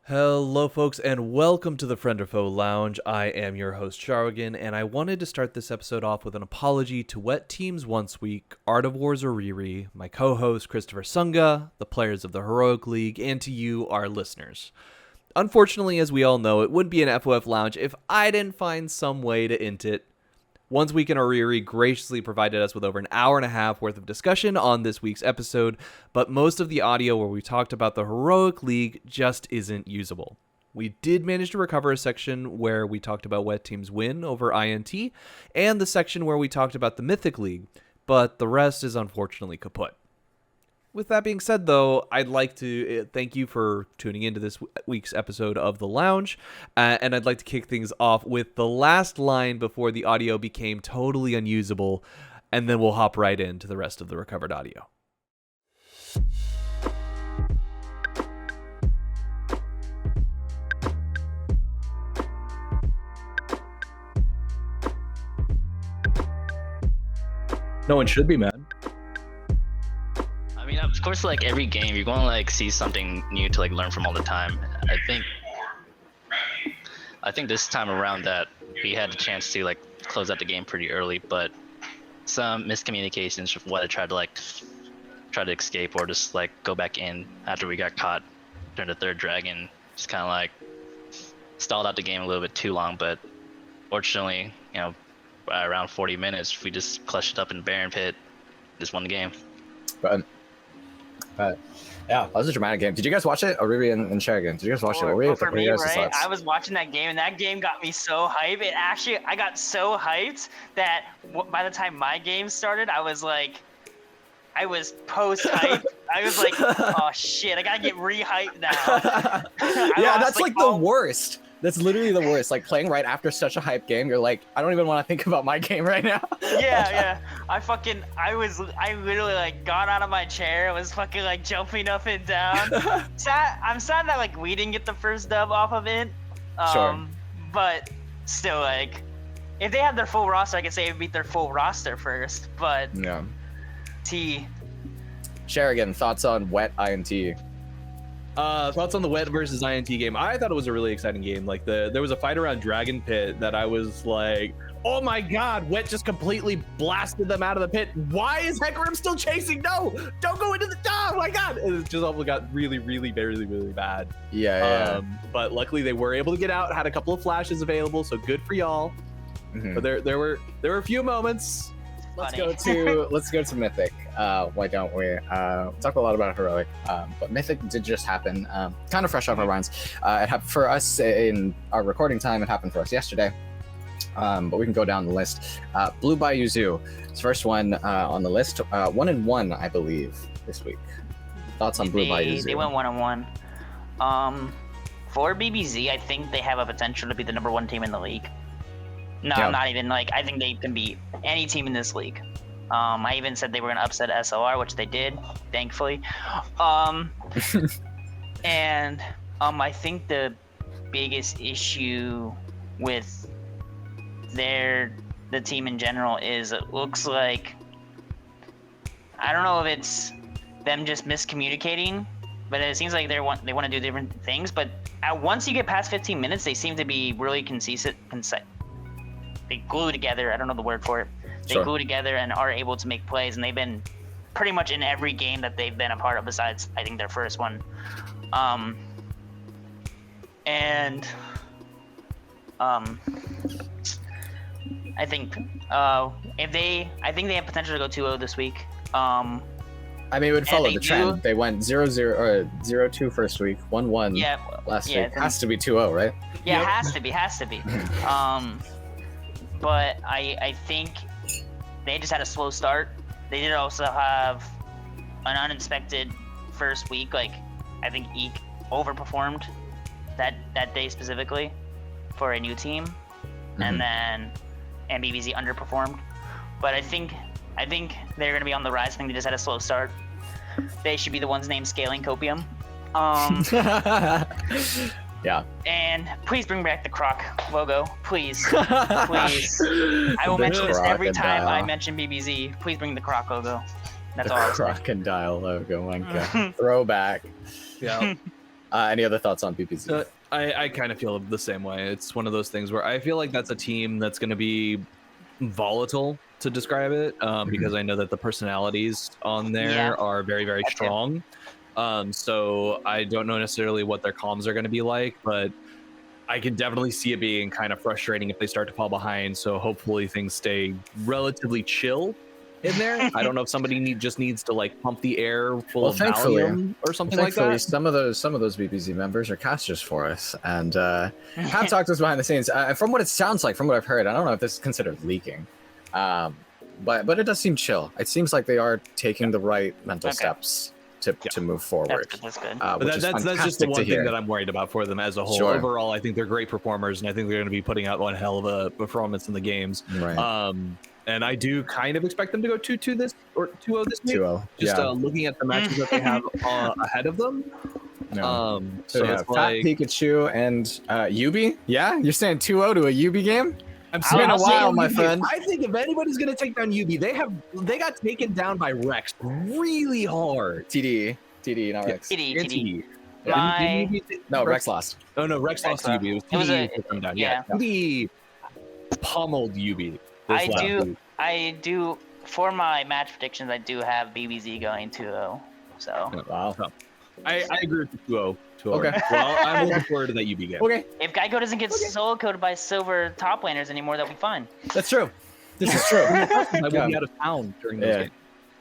Hello, folks, and welcome to the Friend or Foe Lounge. I am your host, Sharogen, and I wanted to start this episode off with an apology to Wet Team's OnceWeak, Art of War's Oriri, my co-host, Christopher Sunga, the players of the Heroic League, and to you, our listeners. Unfortunately, as we all know, it wouldn't be an FOF Lounge if I didn't find some way to int it. OnceWeak and Oriri graciously provided us with over an hour and a half worth of discussion on this week's episode, but most of the audio where we talked about the Heroic League just isn't usable. We did manage to recover a section where we talked about Wet Team's win over INT, and the section where we talked about the Mythic League, but the rest is unfortunately kaput. With that being said, though, I'd like to thank you for tuning into this week's episode of The Lounge, and I'd like to kick things off with the last line before the audio became totally unusable, and then we'll hop right into the rest of the recovered audio. No one should be mad. I mean, of course, like every game, you're going to like see something new to like learn from all the time. I think this time around that we had a chance to like close out the game pretty early, but some miscommunications from what I tried to escape or just like go back in after we got caught during the third dragon, just kind of like stalled out the game a little bit too long. But fortunately, around 40 minutes, we just clutched it up in Baron Pit, just won the game. But yeah, that was a dramatic game. Did you guys watch it? Oriri and Sharogen. Did you guys watch it? For me, right? I was watching that game, and that game got me so hyped. I got so hyped that by the time my game started, I was post-hype. I was like, oh shit, I gotta get re-hyped now. Yeah, that's like the worst. That's literally the worst. Like playing right after such a hype game, you're like, I don't even want to think about my game right now. Yeah. I literally like got out of my chair. I was fucking like jumping up and down. I'm sad that like we didn't get the first dub off of it. Sure. But still, like, if they had their full roster, I could say it beat their full roster first. But Yeah. Sharogen, thoughts on Wet INT? Thoughts on the Wet versus INT game? I thought it was a really exciting game. Like there was a fight around Dragon Pit that I was like, oh my god, Wet just completely blasted them out of the pit. Why is Hecarim still chasing? No, don't go into the oh my god. It just all got really bad. Yeah. But luckily they were able to get out, had a couple of flashes available, so good for y'all. Mm-hmm. But there were a few moments. Let's go to Mythic. Why don't we? Talk a lot about Heroic, but Mythic did just happen. Kind of fresh off our minds. It happened for us in our recording time. It happened for us yesterday. But we can go down the list. Blue Bayou Zoo, it's first one on the list. 1-1, I believe, this week. Thoughts on Blue Bayou Zoo? They went 1-1. For BBZ, I think they have a potential to be the number one team in the league. No, Yeah. not even like I think they can beat any team in this league. I even said they were gonna upset SLR, which they did, thankfully. And I think the biggest issue with the team in general is it looks like, I don't know if it's them just miscommunicating, but it seems like they want to do different things. But once you get past 15 minutes, they seem to be really concise. They glue together. I don't know the word for it. They Sure. glue together and are able to make plays, and they've been pretty much in every game that they've been a part of, besides I think their first one. I think I think they have potential to go 2-0 this week. I mean, it would follow the trend. They went 0-0 or 0-2 first week, 1-1 last week. Has to be 2-0, right? Yeah, Yep. has to be. But I think they just had a slow start. They did also have an unexpected first week. Like, I think Eek overperformed that day specifically for a new team, and then BBZ underperformed. But I think they're gonna be on the rise. I think they just had a slow start. They should be the ones named Scaling Copium. Yeah. And please bring back the Croc logo, please. Please. I will mention this every time I mention BBZ. Please bring the Croc logo. That's the all. crocodile logo, my god. Throwback. Yeah. Any other thoughts on BPZ? I kind of feel the same way. It's one of those things where I feel like that's a team that's going to be volatile, to describe it, because I know that the personalities on there Yeah. are very, very That too. strong. So I don't know necessarily what their comms are going to be like, but I can definitely see it being kind of frustrating if they start to fall behind. So hopefully things stay relatively chill in there. I don't know if somebody just needs to like pump the air full of thankfully- Valium or something like Thankfully, that. some of those BPZ members are casters for us, and have talked to us behind the scenes. From what it sounds like, from what I've heard, I don't know if this is considered leaking, but it does seem chill. It seems like they are taking the right mental steps to move forward. That's good. But Which is that's just the fantastic to one thing hear. that I'm worried about for them as a whole. Sure. Overall, I think they're great performers, and I think they're going to be putting out one hell of a performance in the games. Right. And I do kind of expect them to go 2-2 this or 2-0 this week. 2-0. Just Yeah. looking at the matches that they have ahead of them. No. So yeah, it's Fat like Pikachu and Yubi. Yeah, you're saying 2-0 to a Yubi game? I'm It's been a saying while, my Yubi. friend. I think if anybody's going to take down Yubi, they got taken down by Rex really hard. TD, not Rex. TD. Yeah. My- No, Rex lost. Oh no, Rex lost to Yubi. It was TD who took them down. Yeah, TD pummeled Yubi. this last week. I do for my match predictions. I do have BBZ going 2-0. So Wow. I agree with the 2-0. Okay. Well, I'm looking forward to that UB game. Okay, if Geico doesn't get solo coded by silver top laners anymore, that'll be fine. that's true. This is true. I will be out of town during those Yeah. games.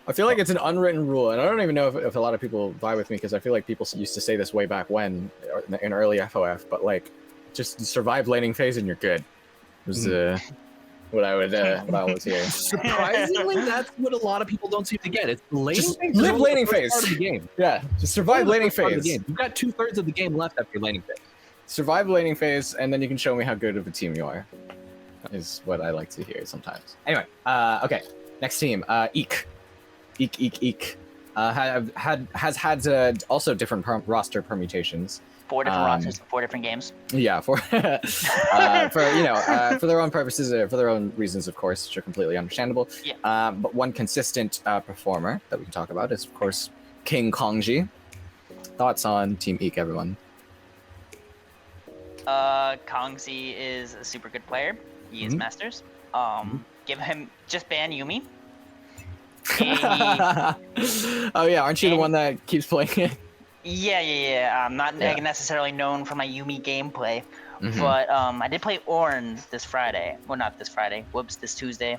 I feel like it's an unwritten rule, and I don't even know if a lot of people vibe with me, because I feel like people used to say this way back when, in early FOF, but like, just survive laning phase and you're good. Was what I would hear. Surprisingly, that's what a lot of people don't seem to get. It's the laning Just phase. live is only laning the first phase. part of the game. Yeah, just survive Only the laning first part of the phase. game. You've got 2/3 of the game left after your laning phase. Survive laning phase, and then you can show me how good of a team you are. Is what I like to hear sometimes. Anyway, okay, next team, Eek. Has had also different roster permutations. 4 different rosters, 4 different games. Yeah, for for their own purposes, for their own reasons, of course, which are completely understandable. Yeah. But one consistent performer that we can talk about is, of course, King Kongji. Thoughts on Team Eek, everyone? Kongzi is a super good player. He is Masters. Give him just ban Yumi. Oh yeah, aren't you the one that keeps playing it? Yeah. I'm not Yeah. necessarily known for my Yumi gameplay, Mhm. but I did play Orange this Friday. Well, not this Friday. Whoops, this Tuesday.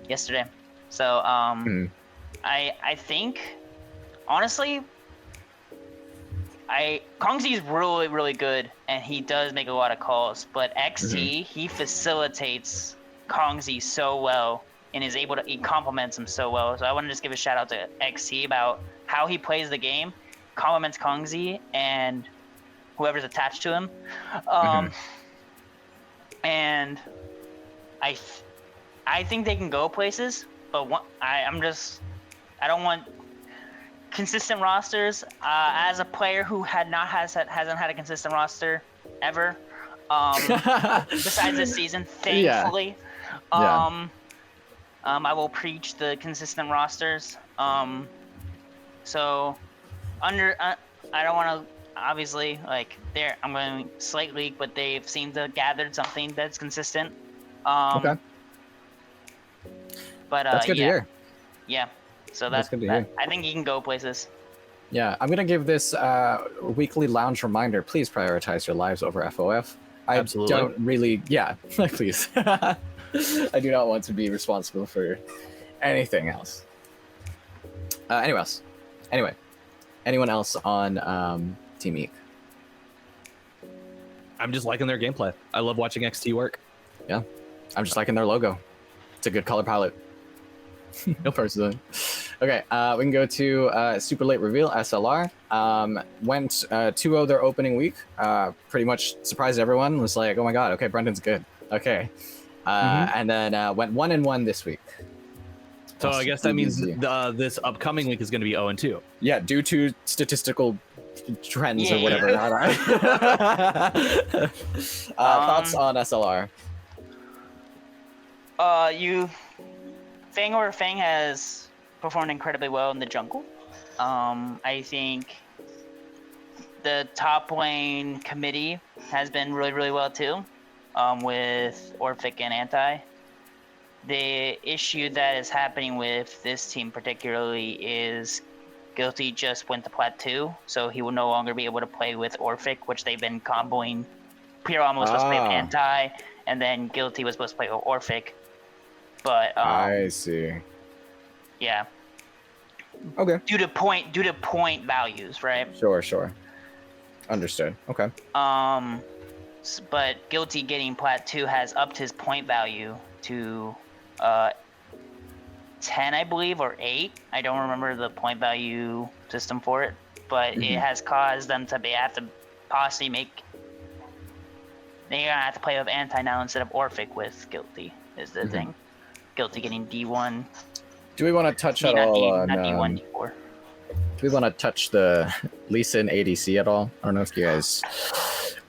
Yesterday. So I think, honestly, Kongzi is really, really good, and he does make a lot of calls. But XT, he facilitates Kongzi so well, and is able to, he complements him so well. So I want to just give a shout out to XT about how he plays the game, complements Kongzi and whoever's attached to him. And I think they can go places, but I don't want consistent rosters. As a player who hasn't had a consistent roster ever, besides this season, thankfully. I will preach the consistent rosters. So I don't want to, obviously, like, I'm going slight leak, but they've seemed to have gathered something that's consistent. Okay. But That's good to hear. Yeah. So That's good to hear. I think you can go places. Yeah, I'm gonna give this weekly lounge reminder. Please prioritize your lives over FOF. I Absolutely. don't really. Yeah, please. I do not want to be responsible for anything else. Anyway, anyone else on Team Eek? I'm just liking their gameplay. I love watching XT work. Yeah, I'm just liking their logo. It's a good color palette. No personally. Okay, we can go to Super Late Reveal, SLR. Went 2-0 their opening week. Pretty much surprised everyone. Was like, oh my god, okay, Brendan's good. Okay. And then went 1-1 this week. So I guess that means easy. this upcoming week is going to be 0-2. Yeah, due to statistical trends or Yeah. whatever. All right. Thoughts on SLR? Fang has performed incredibly well in the jungle. I think the top lane committee has been really, really well too, with Orphic and Anti. The issue that is happening with this team particularly is Guilty just went to Plat 2, so he will no longer be able to play with Orphic, which they've been comboing. Pyram was supposed to play with Anti, and then Guilty was supposed to play with Orphic. But I see. Yeah. Okay. Due to point values, right? Sure. Understood. Okay. But Guilty getting Plat 2 has upped his point value to 10, I believe, or 8. I don't remember the point value system for it, but it has caused them to have to possibly make. They're gonna have to play with Anti now instead of Orphic with Guilty. Is the thing. Guilty getting D1. Do we want to touch at all on? Not D1, D4. Do we want to touch the Lee Sin ADC at all? I don't know if you guys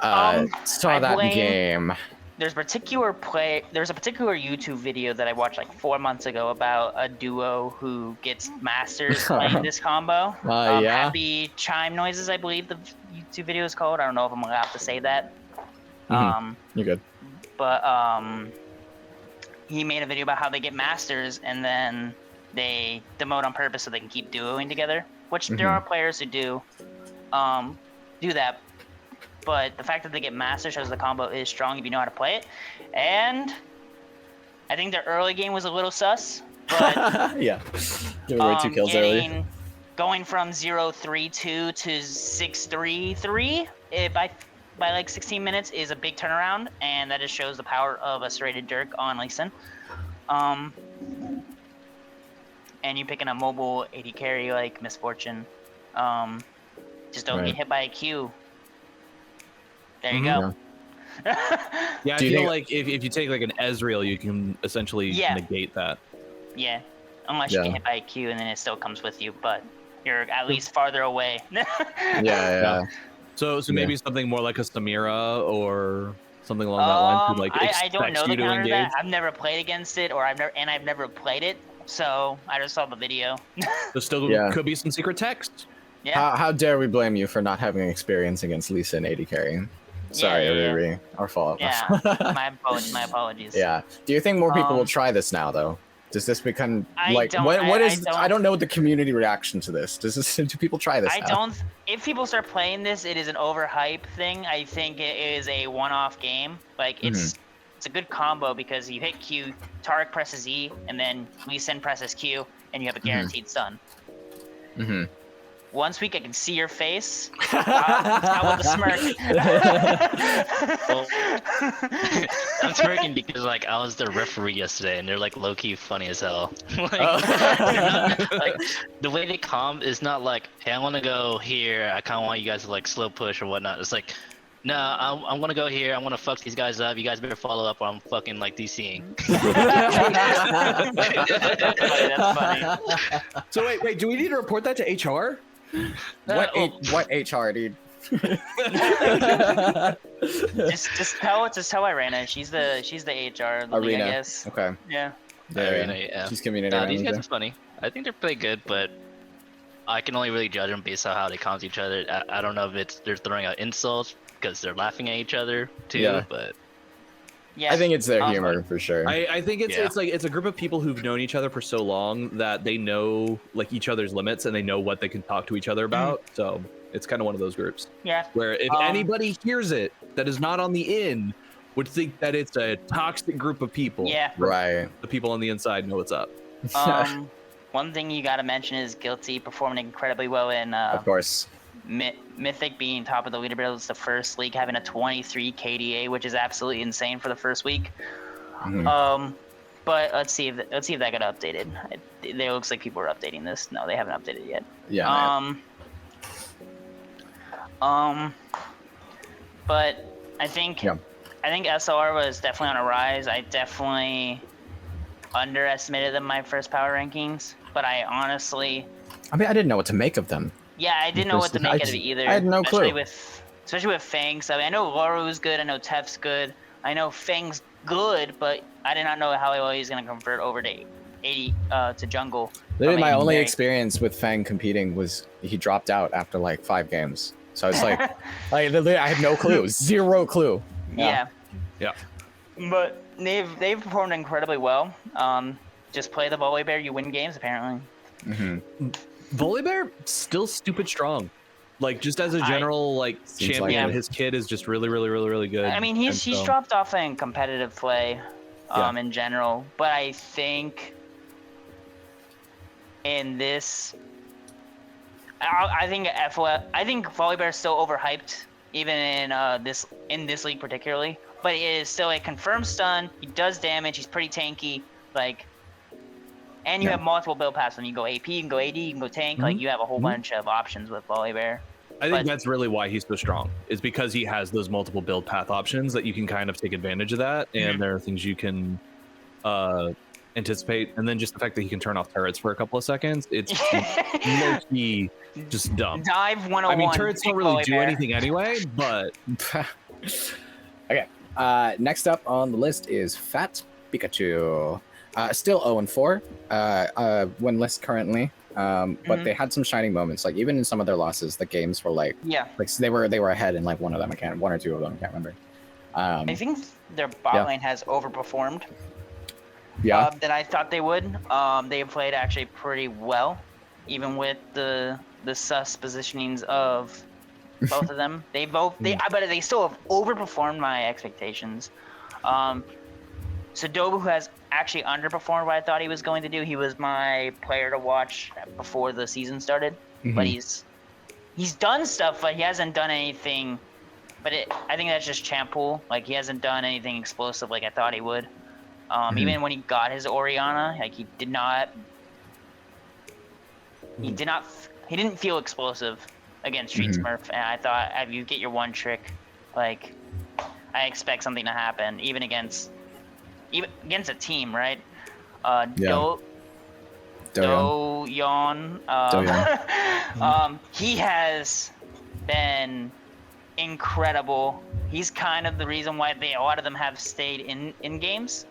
saw that game. There's a particular YouTube video that I watched like 4 months ago about a duo who gets masters playing this combo. Yeah. Happy Chime Noises, I believe the YouTube video is called. I don't know if I'm allowed to say that. You're good. But he made a video about how they get masters and then they demote on purpose so they can keep duoing together. Which there are players who do that. But the fact that they get master shows the combo is strong if you know how to play it. And I think their early game was a little sus. But yeah. Giving away 2 kills early. Going from 0-3-2 to 6-3-3 by like 16 minutes is a big turnaround, and that just shows the power of a serrated Dirk on Lee Sin. And you picking a mobile AD carry like Misfortune. Just don't get hit by a Q. There you go. Yeah, I feel like if you take like an Ezreal, you can essentially negate that. Yeah, unless you get hit by a Q and then it still comes with you, but you're at least farther away. Yeah. So maybe something more like a Samira or something along that line. To, like, I don't know the to counter to that. engage. I've never played against it, I've never played it, so I just saw the video. There still could be some secret text. Yeah. How dare we blame you for not having experience against Lee Sin AD carry? Sorry, Oriri. Our fault. Yeah, my apologies. Yeah. Do you think more people will try this now, though? Does this become I don't know the community reaction to this. Do people try this? If people start playing this, it is an overhype thing. I think it is a one-off game. Like it's a good combo because you hit Q, Taric presses E, and then Lee Sin presses Q, and you have a guaranteed stun. OnceWeak, I can see your face. How with the smirk? Well, I'm smirking because like I was the referee yesterday, and they're like low key funny as hell. Like the way they comb is not like, hey, I want to go here. I kind of want you guys to like slow push or whatnot. It's like, no, I'm gonna go here. I want to fuck these guys up. You guys better follow up, or I'm fucking like DCing. That's funny. So wait, do we need to report that to HR? What HR, dude? just tell Irena. She's the HR of the league, I guess. Okay. Yeah. Yeah. She's communicating. These guys are funny. I think they're pretty good, but I can only really judge them based on how they comp each other. I don't know if they're throwing out insults because they're laughing at each other too, but. Yeah, I think it's their humor for sure. I think it's like it's a group of people who've known each other for so long that they know like each other's limits and they know what they can talk to each other about. So it's kind of one of those groups. Yeah. Where if anybody hears it that is not on the in, would think that it's a toxic group of people. Yeah. Right. The people on the inside know what's up. One thing you got to mention is Guilty performing incredibly well in. Of course. Mythic being top of the leaderboard was the first league having a 23 KDA, which is absolutely insane for the first week. But let's see if that got updated. It looks like people are updating this. No, they haven't updated it yet. Yeah. But I think SLR was definitely on a rise. I definitely underestimated them in my first power rankings, but I didn't know what to make of them. Yeah, I didn't know what to make of it either. I had no clue. Especially with Fang. So I know Laru's good. I know Tef's good. I know Fang's good, but I did not know how well he's gonna convert over to 80 to jungle. Literally, my only experience with Fang competing was he dropped out after like 5 games. So it's like literally, I have no clue, zero clue. Yeah. Yeah. But they've performed incredibly well. Just play the volley bear, you win games apparently. Volibear still stupid strong. Like just as a general Seems champion, like his kid is just really good. I mean, he's dropped off in competitive play, in general. But I think in this, I think Volibear is still overhyped, even in this league particularly. But it is still a confirmed stun. He does damage. He's pretty tanky. And you have multiple build paths. When you go AP, you can go AD, you can go tank. Like you have a whole bunch of options with Volibear. I think that's really why he's so strong, is because he has those multiple build path options that you can kind of take advantage of that, and there are things you can anticipate, and then just the fact that he can turn off turrets for a couple of seconds, it's low-key just dumb. Dive 101. I mean, turrets don't really do anything anyway, but... Okay, next up on the list is Fat Pikachu. Still 0-4, winless currently. But they had some shining moments. Like even in some of their losses, the games were like they were ahead in like one or two of them. I can't remember. I think their bot lane has overperformed. Yeah. That I thought they would. They played actually pretty well, even with the sus positionings of both of them. But they still have overperformed my expectations. Sadobu, who has actually underperformed what I thought he was going to do. He was my player to watch before the season started. But he's done stuff, but he hasn't done anything. But I think that's just champ pool. Like he hasn't done anything explosive like I thought he would. Even when he got his Orianna, like he didn't feel explosive against Street Smurf. And I thought if you get your one trick, like I expect something to happen, even against a team, right? Do-Yon. He has been incredible. He's kind of the reason why a lot of them have stayed in games.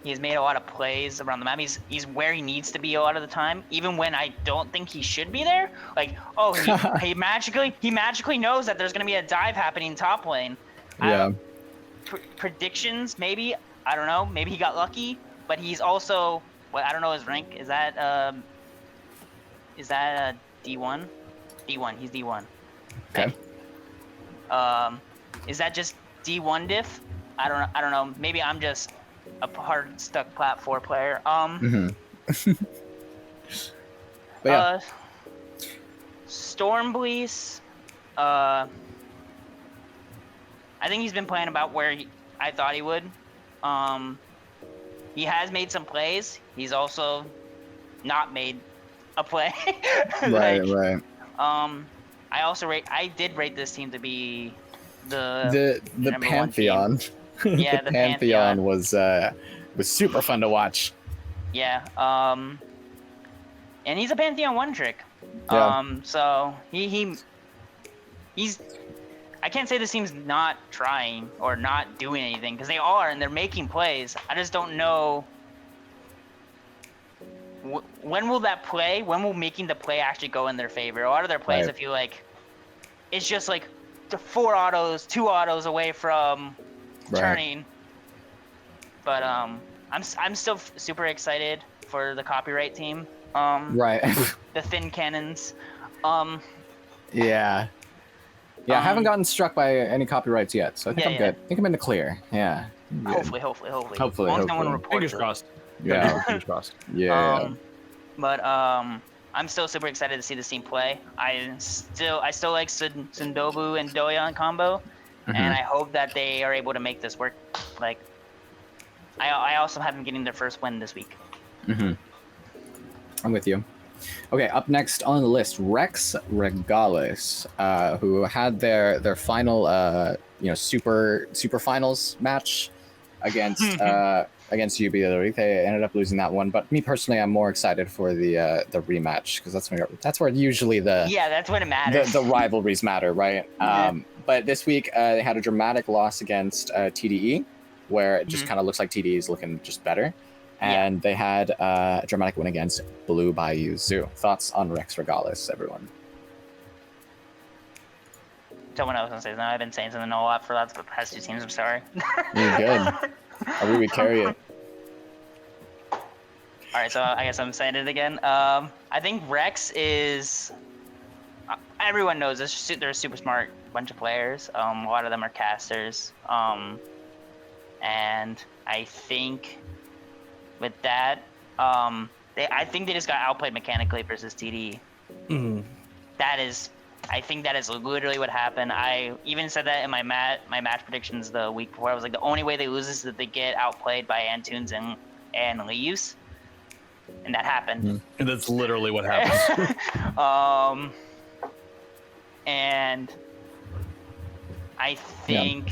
He has made a lot of plays around the map. He's where he needs to be a lot of the time, even when I don't think he should be there. Like, he magically knows that there's gonna be a dive happening top lane. Predictions, maybe, I don't know, maybe he got lucky, but he's also, I don't know his rank. Is that D1? D1, he's D1. Okay. Is that just D1 diff? I don't know. Maybe I'm just a hard stuck plat 4 player. But Stormbleeze, I think he's been playing about where I thought he would. He has made some plays. He's also not made a play. Right. I did rate this team to be the Pantheon. Yeah, the Pantheon was super fun to watch. Yeah. And he's a Pantheon one trick. So he's. I can't say this team's not trying or not doing anything, because they are, and they're making plays. I just don't know when will making the play actually go in their favor. A lot of their plays, I feel like it's just like the 2 autos away from turning. But I'm still super excited for the copyright team. The thin cannons. Yeah, I haven't gotten struck by any copyrights yet, so I think I'm good. I think I'm in the clear. Yeah. Hopefully. Fingers crossed. Yeah. Fingers crossed. Yeah. But I'm still super excited to see this team play. I still like Sundobu and Do-Yon combo, and I hope that they are able to make this work. Like, I also have them getting their first win this week. I'm with you. Okay, up next on the list, Rex Regalis, who had their final super finals match against against UB the other week. They ended up losing that one, but me personally, I'm more excited for the rematch, because that's where usually that's when it matters. The rivalries matter, right? But this week they had a dramatic loss against TDE, where it just kind of looks like TDE is looking just better. And they had a dramatic win against Blue Bayou Zoo. Thoughts on Rex Regalis, everyone? someone else wants to say something. I've been saying something a lot for the past 2 teams. I'm sorry. You're good. Oriri carry it. All right, so I guess I'm saying it again. I think Rex is. Everyone knows this. They're a super smart bunch of players. A lot of them are casters. And I think with that, I think they just got outplayed mechanically versus TD. Mm-hmm. I think that is literally what happened. I even said that in my match predictions the week before. I was like, the only way they lose is that they get outplayed by Antunes and Leaves. And that happened. And that's literally what happened. And I think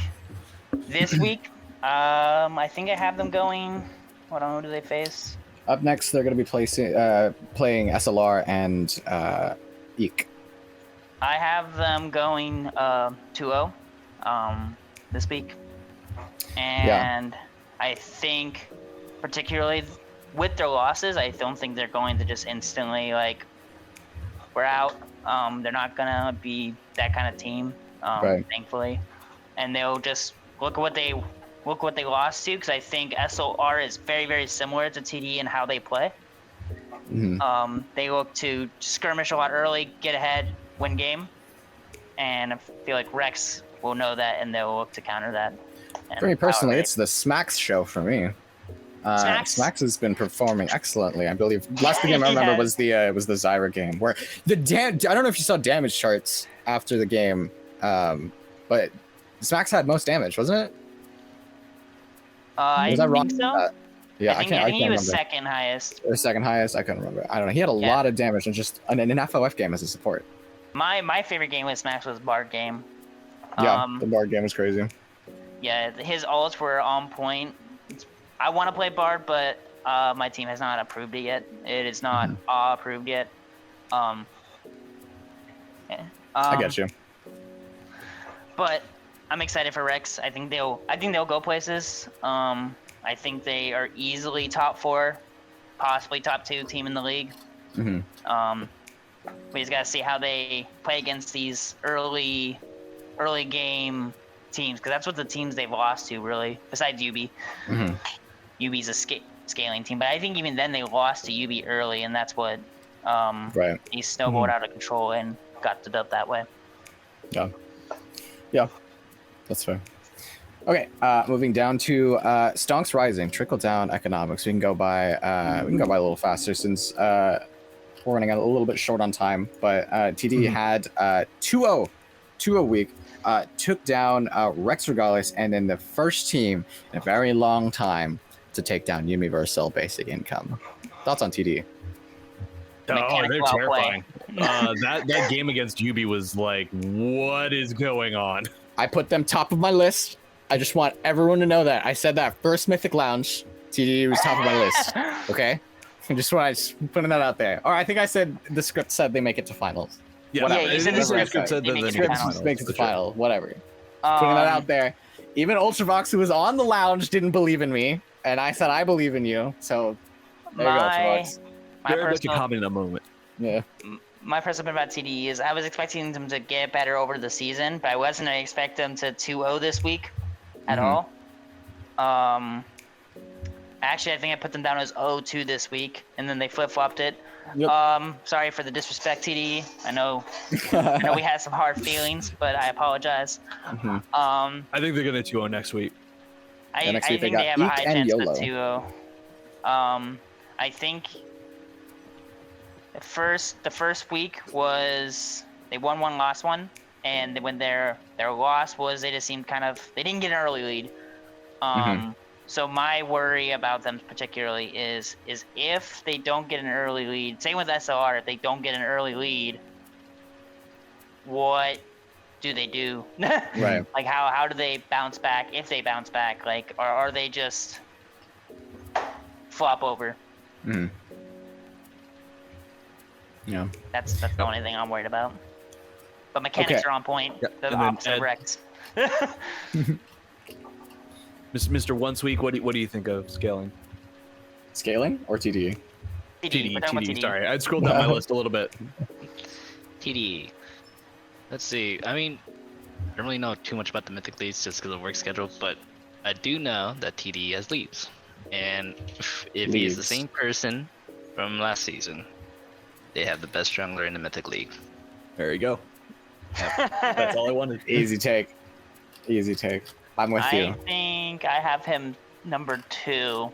this week, I think I have them going. Hold on, who do they face? Up next, they're going to be playing SLR and Eek. I have them going 2-0 this week. And I think, particularly with their losses, I don't think they're going to just instantly, like, we're out. They're not going to be that kind of team, thankfully. And they'll just look at what they lost to, because I think SLR is very, very similar to TD in how they play. Mm-hmm. They look to skirmish a lot early, get ahead, win game. And I feel like Rex will know that, and they'll look to counter that. For me personally, it's the Smacks show for me. Smacks has been performing excellently. I believe last game I remember was the Zyra game, where I don't know if you saw damage charts after the game, but Smacks had most damage, wasn't it? I think so. Yeah, I think he was second highest. Or second highest, I couldn't remember. I don't know. He had a lot of damage and just in an FOF game as a support. My favorite game with Smacks was Bard game. Yeah, the Bard game was crazy. Yeah, his ults were on point. I want to play Bard, but my team has not approved it yet. It is not approved yet. I get you. But I'm excited for Rex. I think they'll go places. I think they are easily top 4, possibly top 2 team in the league. Mm-hmm. We just gotta see how they play against these early game teams, because that's what the teams they've lost to, really, besides UB. Mm-hmm. UB's a scaling team, but I think even then they lost to UB early, and that's what he snowballed out of control and got the dub that way. Yeah, that's fair. Okay, moving down to Stonks Rising, trickle down economics. We can go by a little faster since we're running a little bit short on time. But TD had 2-0 week, took down Rex Regales, and then the first team in a very long time to take down Universal Basic Income. Thoughts on TD? Oh, they're terrifying. That game against UB was like, what is going on? I put them top of my list. I just want everyone to know that. I said that first Mythic Lounge, TD was top of my list. Okay? I just putting that out there. Or I think I said the script said they make it to finals. Yeah, whatever. Yeah, you said the script said that The script makes it to final. Whatever. Putting that out there. Even Ultravox, who was on the lounge, didn't believe in me. And I said, I believe in you. So, there you go, Ultravox. Very much a comment in a moment. Yeah. My personal opinion about TD is I was expecting them to get better over the season, but I wasn't expecting them to 2-0 this week at all. Actually, I think I put them down as 0-2 this week, and then they flip-flopped it. Yep. Sorry for the disrespect, TD. I know we had some hard feelings, but I apologize. I think they're going to 2-0 next week. I think they have a high chance of 2-0. I think the first week was they won one, lost one, and when their loss was they just seemed they didn't get an early lead. So my worry about them particularly is if they don't get an early lead, same with SLR, if they don't get an early lead, what do they do? Right. Like how do they bounce back, if they bounce back? Like, or are they just flop over? Yeah. That's the only thing I'm worried about. But mechanics are on point. Yeah. The opposite of Rex. Mr. OnceWeak, what do you think of scaling? Scaling or TD? TD. Sorry, I scrolled down my list a little bit. TD. Let's see. I mean, don't really know too much about the Mythic leagues just because of work schedule, but I do know that TDE has leads. And if he is the Leagues. same person from last season, they have the best jungler in the Mythic League. There you go. That's all I wanted. Easy take. Easy take. I'm with I you. think I have him number 2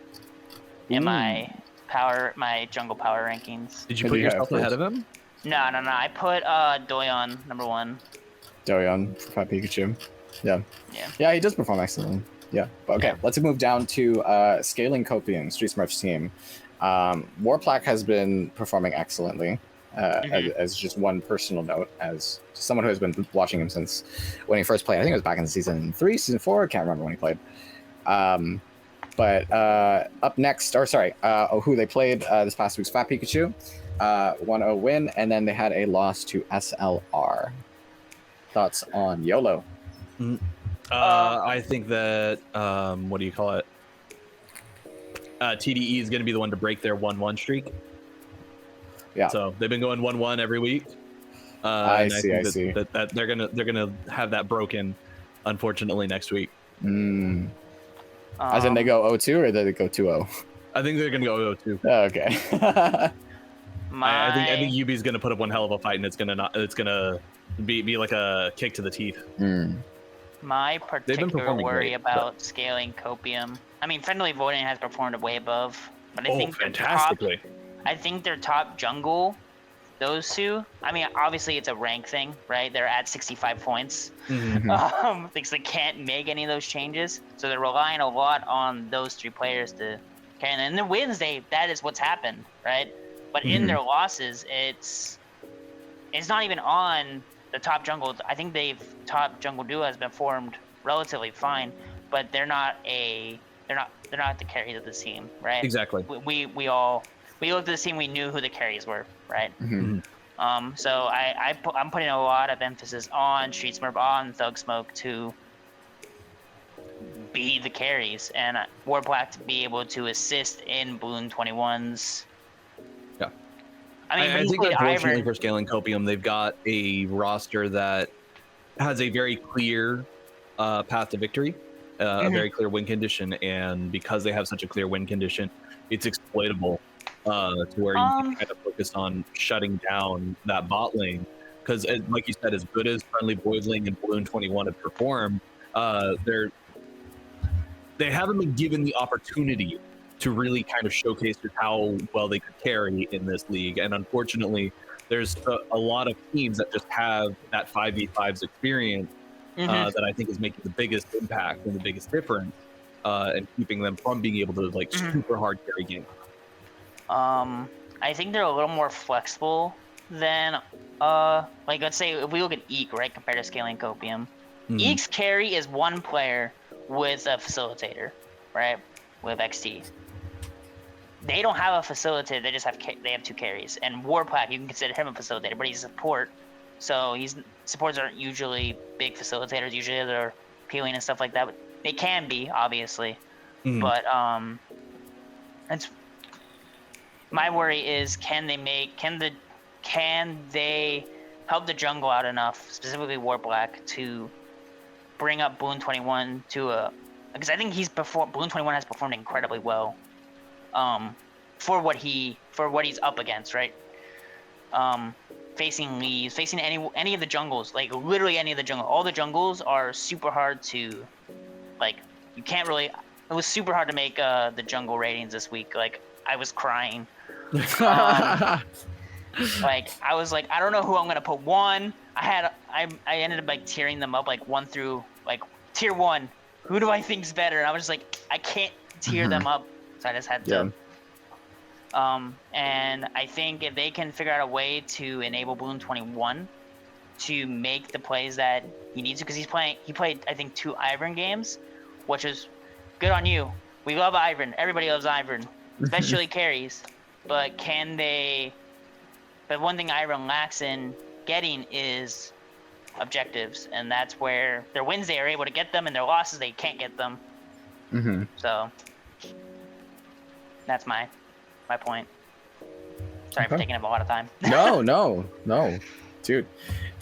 in Ooh. my jungle power rankings. Did you Who put do you have yourself first? ahead of him? No. I put Doyon number 1. Doyon for Fat Pikachu. Yeah. Yeah. Yeah, he does perform excellently. Yeah. But okay, let's move down to Scaling Copium, Street Smurfs team. Warplaque has been performing excellently. As just one personal note, as someone who has been watching him since when he first played. I think it was back in season 3, season 4. I can't remember when he played. But up next, who they played this past week's Fat Pikachu, 1-0 win, and then they had a loss to SLR. Thoughts on YOLO? I think that what do you call it? TDE is going to be the one to break their 1-1 streak. Yeah. So they've been going 1-1 every week. I think see. That they're gonna have that broken, unfortunately, next week. As in they go 0-2 or they go 2-0? I think they're gonna go 0-2. Oh, okay. I think UB's gonna put up one hell of a fight, and it's gonna be like a kick to the teeth. My particular performing worry great, about Scaling Copium. I mean, Friendly Voiding has performed way above, but I think fantastically. I think their top jungle, those two. I mean, obviously it's a rank thing, right? They're at 65 points. Because they can't make any of those changes, so they're relying a lot on those 3 players to carry them. In the wins, that is what's happened, right? But in their losses, it's not even on the top jungle. I think top jungle duo has been formed relatively fine, but they're not the carries of the team, right? Exactly. We looked at the team, we knew who the carries were, right? So I'm putting a lot of emphasis on Street Smurf, on Thug Smoke to be the carries, and Warplaque to be able to assist in Bloon 21s. Yeah. I think that fortunately Ivern, for Scaling Copium, they've got a roster that has a very clear path to victory, a very clear win condition, and because they have such a clear win condition, it's exploitable. To where you can kind of focus on shutting down that bot lane. Because, like you said, as good as Friendly Voidling and Bloon 21 have performed, they haven't been given the opportunity to really kind of showcase how well they could carry in this league. And unfortunately, there's a lot of teams that just have that 5v5s experience that I think is making the biggest impact and the biggest difference and keeping them from being able to super hard carry games. I think they're a little more flexible than, let's say if we look at Eek, right, compared to Scaling Copium. Eek's carry is one player with a facilitator, right, with XT. They don't have a facilitator, they just have 2 carries. And Warplaque, you can consider him a facilitator, but he's a support. So supports aren't usually big facilitators, usually they're peeling and stuff like that, but they can be, obviously. But, it's... My worry is, can they help the jungle out enough, specifically Warplaque, to bring up Bloon 21 to because I think Bloon 21 has performed incredibly well, for what he's up against, right? Facing Leaves, facing any of the jungles, like literally any of the jungle. All the jungles are super hard to, you can't really. It was super hard to make the jungle ratings this week. Like I was crying. I was like, I don't know who I'm gonna put 1. I ended up tiering them up 1 through tier 1. Who do I think's better? And I was just like, I can't tier them up, so I just had to. And I think if they can figure out a way to enable Bloon 21 to make the plays that he needs to, because he played I think 2 Ivern games, which is good on you. We love Ivern. Everybody loves Ivern, especially carries. But but one thing Ivern lacks in getting is objectives, and that's where their wins they are able to get them, and their losses they can't get them. So that's my point. Sorry for taking up a lot of time. No, dude.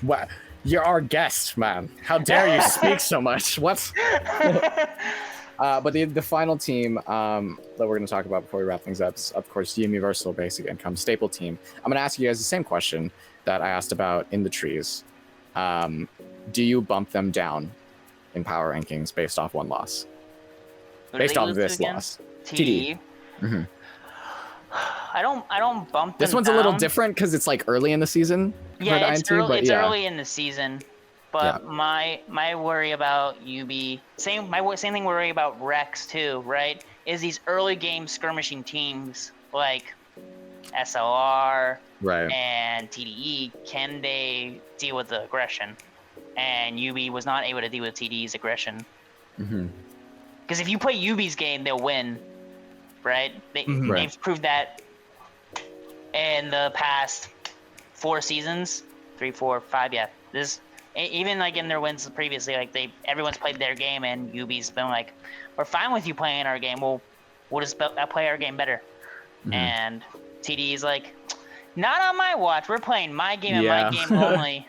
Wow. You're our guest, man. How dare you speak so much? What? But the final team that we're going to talk about before we wrap things up is, of course, Universal Basic Income Staple Team. I'm going to ask you guys the same question that I asked about in the trees. Do you bump them down in power rankings based off one loss? Based off of this loss. TD. Mm-hmm. I don't bump them This one's down. a little different because it's like early in the season. Yeah, it's INT, early. It's yeah. early in the season. But my worry about UB, same thing worry about Rex too, right? Is these early game skirmishing teams like SLR Right. and TDE, can they deal with the aggression? And UB was not able to deal with TDE's aggression. Mm-hmm. Because if you play UB's game, they'll win, right? They've proved that in the past 4 seasons, 3, 4, 5, yeah. Even like in their wins previously, like everyone's played their game, and UB's been like, "We're fine with you playing our game. We'll just play our game better." Mm-hmm. And TD's like, "Not on my watch. We're playing my game and my game only."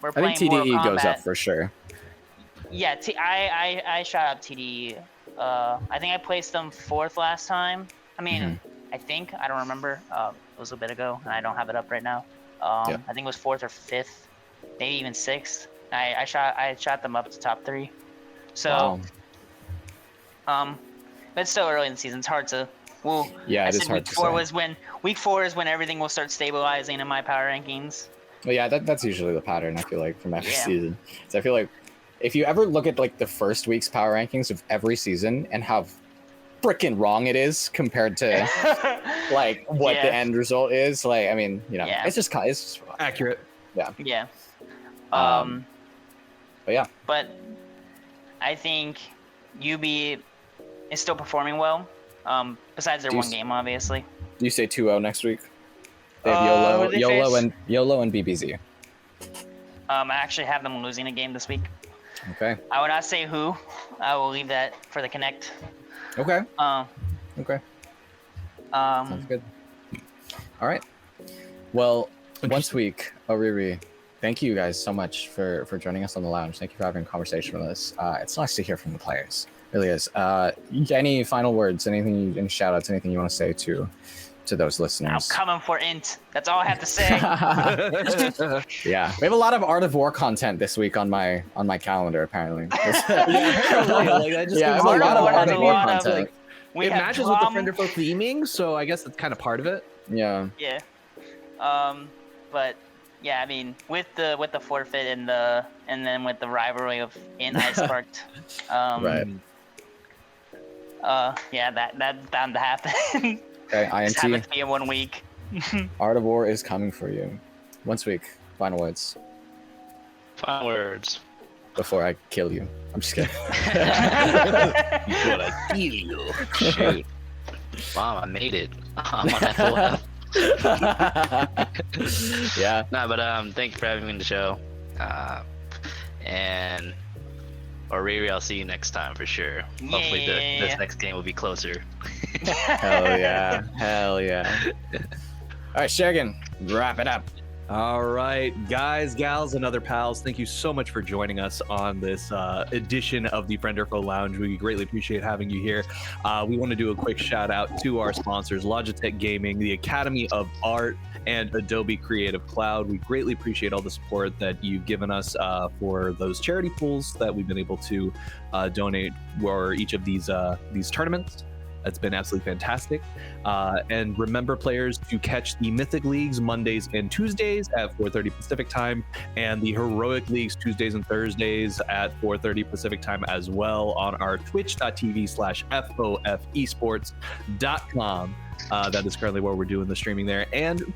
We're playing I think TDE Mortal goes Kombat. up for sure. Yeah, I shot up TDE. I think I placed them 4th last time. I mean, I don't remember. It was a bit ago, and I don't have it up right now. I think it was 4th or 5th, maybe even 6th. I shot them up to top 3. So, but it's still early in the season. It's hard to. Well, Yeah, I it is said hard week to 4 say. week 4 is when everything will start stabilizing in my power rankings. Well, yeah, that's usually the pattern, I feel like, from every Yeah. season. So I feel like if you ever look at like the first week's power rankings of every season and how freaking wrong it is compared to like what the end result is, like, I mean, you know, it's just Accurate. Yeah. But yeah. But I think UB is still performing well. Besides their one game, obviously. Do you say 2-0 next week? They have who they YOLO and BBZ. I actually have them losing a game this week. Okay. I would not say who. I will leave that for the Connect. Okay. Okay. Sounds good. All right. Well, OnceWeek, Oriri, thank you guys so much for joining us on the lounge. Thank you for having a conversation with us. It's nice to hear from the players. It really is. Any final words? Any shout outs? Anything you want to say to those listeners? I'm coming for Int. That's all I have to say. Yeah, we have a lot of Art of War content this week on my calendar. Apparently. Yeah, a lot of Art of War content. It matches with the Frienderful theming, so I guess that's kind of part of it. Yeah. Yeah. But yeah, I mean, with the forfeit and then with the rivalry of I sparked. Right. Yeah, that's bound to happen. Okay, Just have it INT. to be in 1 week. Art of War is coming for you. OnceWeek. Final words Final words. before I kill you. I'm just kidding. Before I kill you. Shoot. Wow, I made it. I'm on FOF. Yeah. Nah, but thank you for having me on the show. And Oriri, I'll see you next time for sure. Hopefully this next game will be closer. Hell yeah. Hell yeah. All right, Sharogen, wrap it up. All right, guys, gals, and other pals, thank you so much for joining us on this edition of the Frienderful Lounge. We greatly appreciate having you here. We want to do a quick shout out to our sponsors, Logitech Gaming, the Academy of Art, and Adobe Creative Cloud. We greatly appreciate all the support that you've given us for those charity pools that we've been able to donate for each of these tournaments. That's been absolutely fantastic. And remember, players, to catch the Mythic Leagues Mondays and Tuesdays at 4:30 Pacific time, and the Heroic Leagues Tuesdays and Thursdays at 4:30 Pacific time as well on our twitch.tv/FOFesports.com. That is currently where we're doing the streaming there. And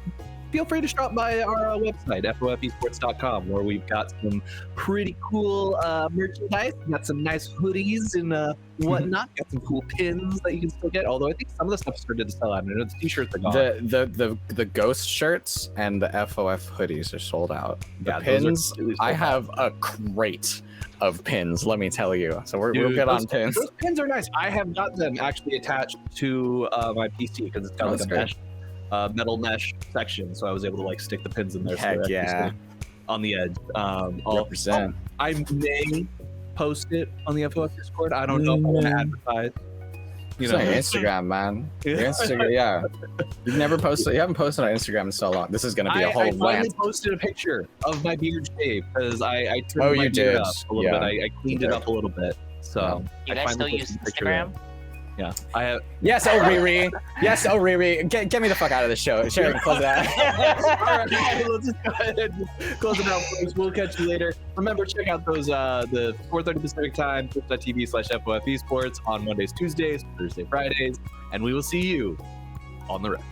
feel free to stop by our website, FOFesports.com, where we've got some pretty cool merchandise. We've got some nice hoodies and whatnot. Got some cool pins that you can still get. Although I think some of the stuff started to sell out. I know the t-shirts are gone. The ghost shirts and the FOF hoodies are sold out. The pins, I have a crate of pins, let me tell you. So we're good on pins. Those pins are nice. I have got them actually attached to my PC because it's got like a metal mesh section, so I was able to like stick the pins in there. Heck yeah. on the edge. Represent. I may post it on the FOF Discord. I don't know if I want to advertise. You It's know, on your Instagram, man. Your Instagram, yeah. You've never posted. You haven't posted on Instagram in so long. This is gonna be a whole I finally rant. posted a picture of my beard shave because I trimmed Oh, my you beard did. up a little Yeah. bit. I cleaned it did. up a little bit. So You I guys still finally use posted a picture of Instagram? it. Yeah, I have. Yes, Oriri. Yes, Oriri. Get me the fuck out of this show. Sharon, close it out. All right, let's just go ahead and close it out, folks. We'll catch you later. Remember, check out those the 4:30 Pacific time, twitch.tv/FOF Esports on Mondays, Tuesdays, Thursday, Fridays, and we will see you on the rest.